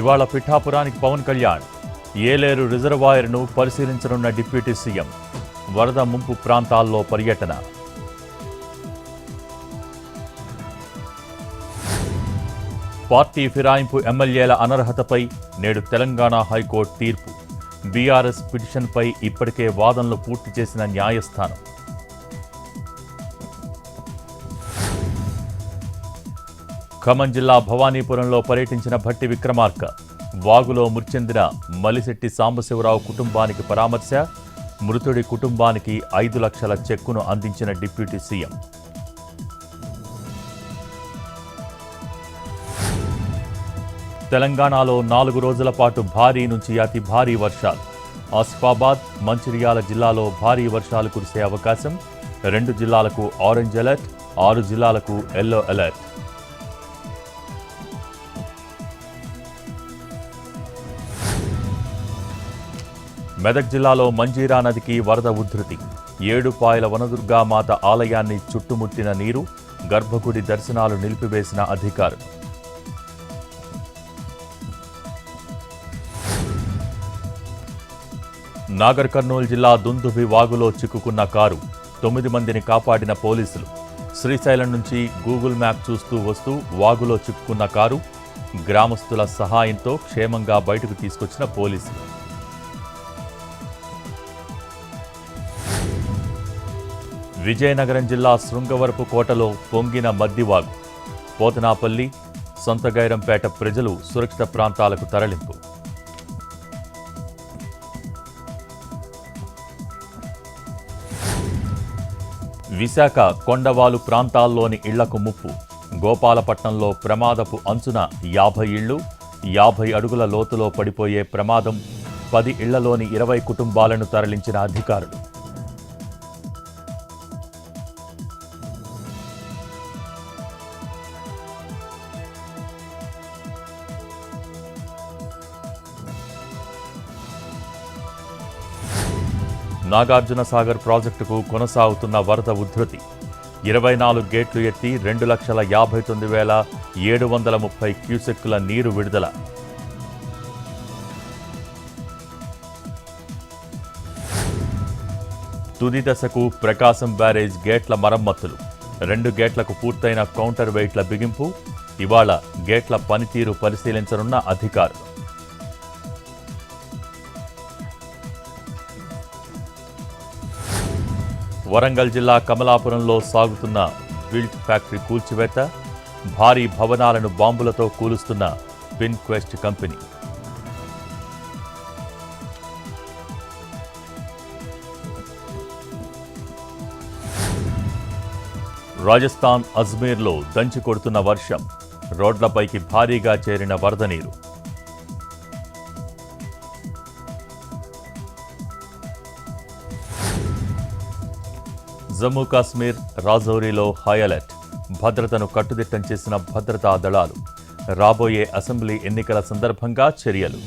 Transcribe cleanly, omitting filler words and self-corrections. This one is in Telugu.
ఇవాళ పిఠాపురానికి పవన్ కళ్యాణ్. ఏలేరు రిజర్వాయర్ను పరిశీలించనున్న డిప్యూటీ సీఎం. వరద ముంపు ప్రాంతాల్లో పర్యటన. పార్టీ ఫిరాయింపు ఎమ్మెల్యేల అనర్హతపై నేడు తెలంగాణ హైకోర్టు తీర్పు. బీఆర్ఎస్ పిటిషన్పై ఇప్పటికే వాదనలు పూర్తి చేసిన న్యాయస్థానం. ఖమ్మం జిల్లా భవానీపురంలో పర్యటించిన భట్టి విక్రమార్క. వాగులో మృతి మలిశెట్టి సాంబశివరావు కుటుంబానికి పరామర్శ. మృతుడి కుటుంబానికి 5 లక్షల చెక్కును అందించిన డిప్యూటీ సీఎం. తెలంగాణలో 4 రోజుల పాటు భారీ నుంచి అతి భారీ వర్షాలు. ఆసిఫాబాద్, మంచిర్యాల జిల్లాలో భారీ వర్షాలు కురిసే అవకాశం. 2 జిల్లాలకు ఆరెంజ్ అలర్ట్, 6 జిల్లాలకు ఎల్లో అలర్ట్. మెదక్ జిల్లాలో మంజీరా నదికి వరద ఉధృతి. 7 పాయల వనదుర్గామాత ఆలయాన్ని చుట్టుముట్టిన నీరు. గర్భగుడి దర్శనాలు నిలిపివేసిన అధికారులు. నాగర్ కర్నూలు జిల్లా దుందుభి వాగులో చిక్కుకున్న కారు. 9 మందిని కాపాడిన పోలీసులు. శ్రీశైలం నుంచి గూగుల్ మ్యాప్ చూస్తూ వస్తూ వాగులో చిక్కుకున్న కారు. గ్రామస్తుల సహాయంతో క్షేమంగా బయటకు తీసుకొచ్చిన పోలీసులు. విజయనగరం జిల్లా శృంగవరపు కోటలో పొంగిన మద్దివాగు. పోతనాపల్లి, సొంతగైరంపేట ప్రజలు సురక్షిత ప్రాంతాలకు తరలింపు. విశాఖ కొండవాలు ప్రాంతాల్లోని ఇళ్లకు ముప్పు. గోపాలపట్నంలో ప్రమాదపు అంచున 50 ఇళ్లు. 50 అడుగుల లోతులో పడిపోయే ప్రమాదం. 10 ఇళ్లలోని 20 కుటుంబాలను తరలించిన అధికారులు. నాగార్జున సాగర్ ప్రాజెక్టుకు కొనసాగుతున్న వరద ఉధృతి. 24 గేట్లు ఎత్తి 2,59,730 క్యూసెక్కుల నీరు విడుదల. తుది దశకు ప్రకాశం బ్యారేజ్ గేట్ల మరమ్మతులు. 2 గేట్లకు పూర్తయిన కౌంటర్ వెయిట్ల బిగింపు. ఇవాళ గేట్ల పనితీరు పరిశీలించనున్న అధికారులు. వరంగల్ జిల్లా కమలాపురంలో సాగుతున్న బిల్ట్ ఫ్యాక్టరీ కూల్చివేత. భారీ భవనాలను బాంబులతో కూలుస్తున్న పిన్క్వెస్ట్ కంపెనీ. రాజస్థాన్ అజ్మీర్లో దంచి కొడుతున్న వర్షం. రోడ్లపైకి భారీగా చేరిన వరద నీరు. జమ్మూ కాశ్మీర్ రాజౌరీలో హై అలర్ట్. భద్రతను కట్టుదిట్టం చేసిన భద్రతా దళాలు. రాబోయే అసెంబ్లీ ఎన్నికల సందర్భంగా చర్యలు.